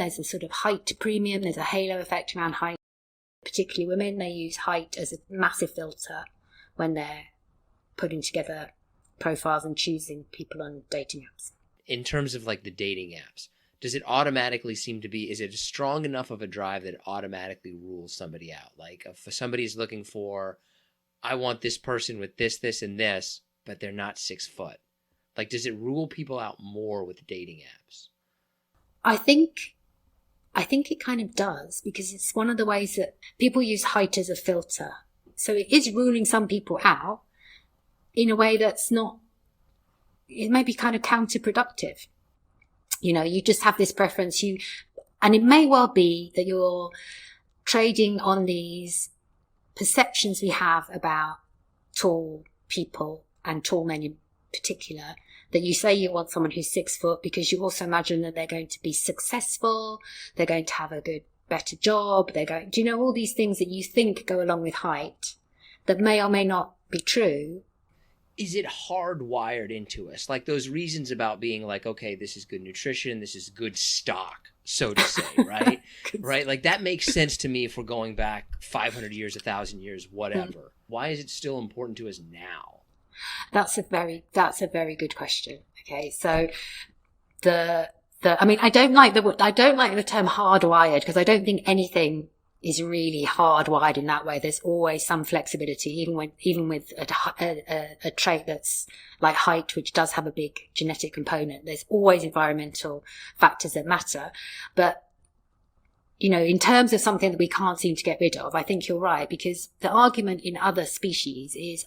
there's a sort of height premium, there's a halo effect around height. Particularly women, they use height as a massive filter when they're putting together profiles and choosing people on dating apps. In terms of like the dating apps, does it automatically seem to be, is it strong enough of a drive that it automatically rules somebody out? Like if somebody's looking for, I want this person with this, this, and this, but they're not 6 foot. Like, does it rule people out more with dating apps? I think it kind of does, because it's one of the ways that people use height as a filter. So it is ruling some people out in a way that's not, it may be kind of counterproductive. You know, you just have this preference, and it may well be that you're trading on these perceptions we have about tall people and tall men in particular, that you say you want someone who's 6 foot because you also imagine that they're going to be successful, they're going to have a better job, do you know, all these things that you think go along with height that may or may not be true. Is it hardwired into us? Like those reasons about being like, okay, this is good nutrition, this is good stock, so to say, right? Right? Like that makes sense to me if we're going back 500 years, 1,000 years, whatever. Why is it still important to us now? That's a very good question. Okay. So I mean, I don't like the term hardwired, because I don't think anything is really hardwired in that way. There's always some flexibility, even with a trait that's like height, which does have a big genetic component. There's always environmental factors that matter. But, you know, in terms of something that we can't seem to get rid of, I think you're right, because the argument in other species is,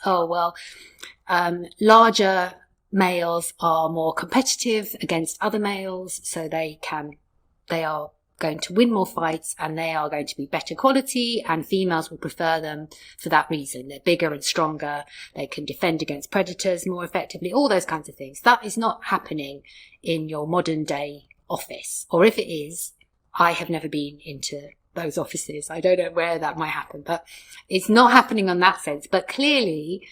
larger males are more competitive against other males, so they are going to win more fights and they are going to be better quality, and females will prefer them for that reason. They're bigger and stronger. They can defend against predators more effectively, all those kinds of things. That is not happening in your modern day office. Or if it is, I have never been into those offices. I don't know where that might happen, but it's not happening on that sense. But clearly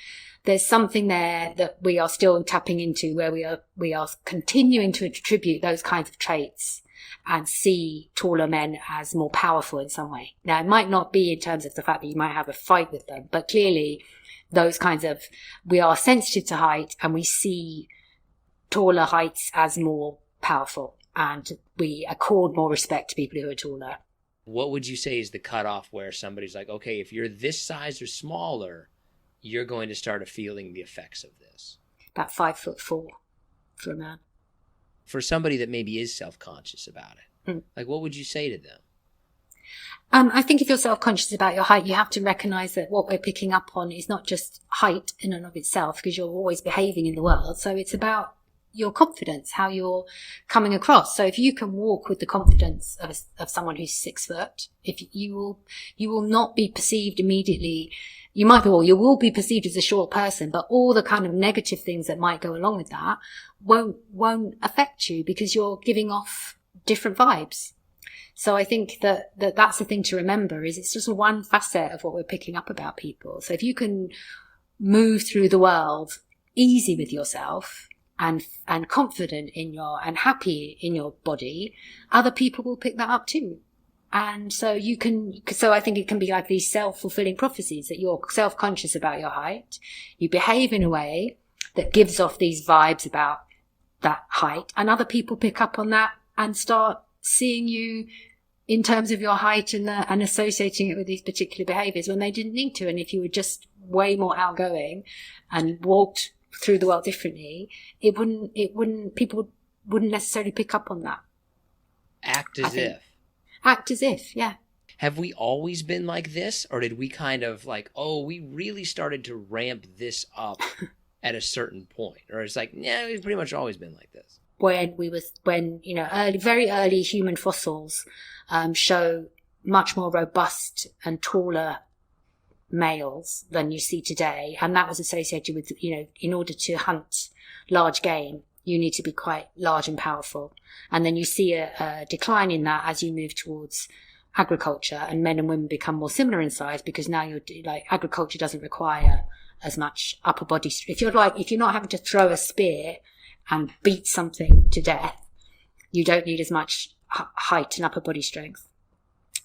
there's something there that we are still tapping into, where we are continuing to attribute those kinds of traits and see taller men as more powerful in some way. Now, it might not be in terms of the fact that you might have a fight with them, but clearly those kinds of, we are sensitive to height and we see taller heights as more powerful, and we accord more respect to people who are taller. What would you say is the cutoff where somebody's like, okay, if you're this size or smaller, you're going to start feeling the effects of this? About 5'4" for a man. For somebody that maybe is self-conscious about it, like what would you say to them? I think if you're self-conscious about your height, you have to recognize that what we're picking up on is not just height in and of itself, because you're always behaving in the world. So it's about your confidence, how you're coming across. So if you can walk with the confidence of someone who's 6 foot, if you will not be perceived immediately. You will be perceived as a short person, but all the kind of negative things that might go along with that won't affect you, because you're giving off different vibes. So I think that's the thing to remember, is it's just one facet of what we're picking up about people. So if you can move through the world easy with yourself and confident and happy in your body, other people will pick that up too. And so I think it can be like these self-fulfilling prophecies, that you're self-conscious about your height. You behave in a way that gives off these vibes about that height, and other people pick up on that and start seeing you in terms of your height and associating it with these particular behaviors when they didn't need to. And if you were just way more outgoing and walked through the world differently, people wouldn't necessarily pick up on that. Act as if, yeah. Have we always been like this, or did we kind of like, we really started to ramp this up at a certain point? Or it's like, yeah, we've pretty much always been like this. Very early human fossils show much more robust and taller males than you see today. And that was associated with, in order to hunt large game, you need to be quite large and powerful. And then you see a decline in that as you move towards agriculture, and men and women become more similar in size, because now agriculture doesn't require as much upper body strength. If you're not having to throw a spear and beat something to death, you don't need as much height and upper body strength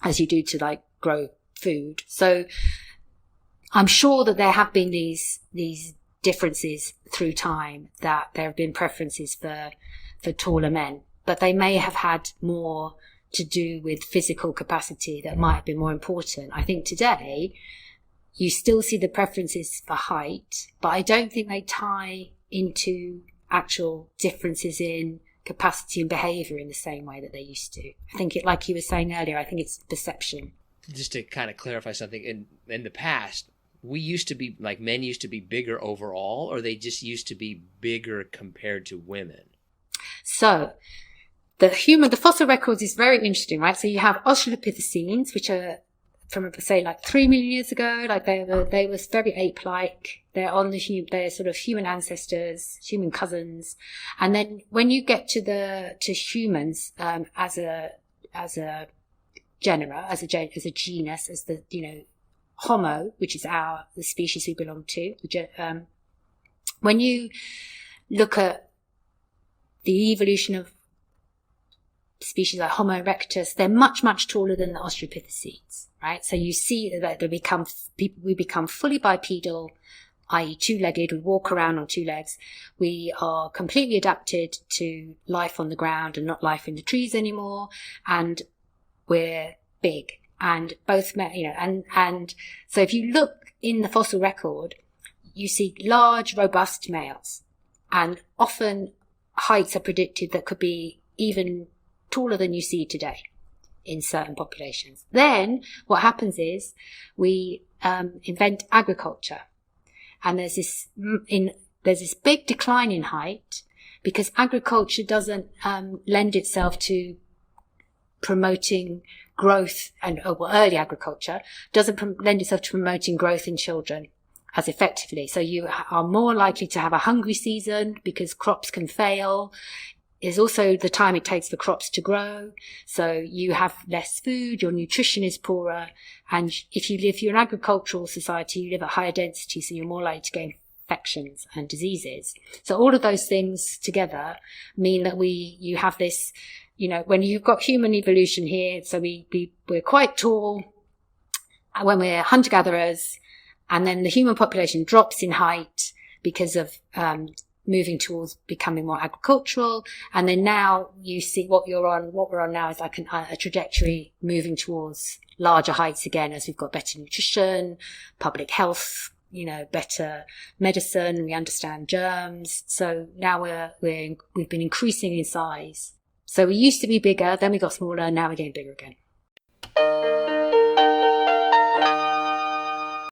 as you do to like grow food. So I'm sure that there have been these differences through time, that there have been preferences for taller men, but they may have had more to do with physical capacity that might have been more important. I think today you still see the preferences for height, but I don't think they tie into actual differences in capacity and behavior in the same way that they used to. I think it, like you were saying earlier, I think it's perception. Just to kind of clarify something, in the past, we used to be, like, men used to be bigger overall, or they just used to be bigger compared to women? So the fossil records is very interesting, right? So you have Australopithecines, which are from, say, like 3 million years ago. Like they were very ape-like. They're sort of human ancestors, human cousins. And then when you get to humans, as a genera, as a genus, as the, you know, Homo, which is the species we belong to. When you look at the evolution of species like Homo erectus, they're much, much taller than the Australopithecines, right? So you see that we become fully bipedal, i.e. two-legged, we walk around on two legs. We are completely adapted to life on the ground and not life in the trees anymore. And we're big. And both men, you know, and so if you look in the fossil record, you see large, robust males, and often heights are predicted that could be even taller than you see today in certain populations. Then what happens is we invent agriculture, and there's this big decline in height because agriculture doesn't lend itself to promoting growth, and early agriculture doesn't lend itself to promoting growth in children as effectively. So you are more likely to have a hungry season because crops can fail. Is also the time it takes for crops to grow. So you have less food, your nutrition is poorer. And if you're an agricultural society, you live at higher density, so you're more likely to get infections and diseases. So all of those things together mean that you have this, you know, when you've got human evolution here, so we're quite tall when we're hunter-gatherers, and then the human population drops in height because of moving towards becoming more agricultural. And then now you see what we're on now is like a trajectory moving towards larger heights again, as we've got better nutrition, public health, you know, better medicine, we understand germs. So now we've been increasing in size. So we used to be bigger, then we got smaller, now we're getting bigger again.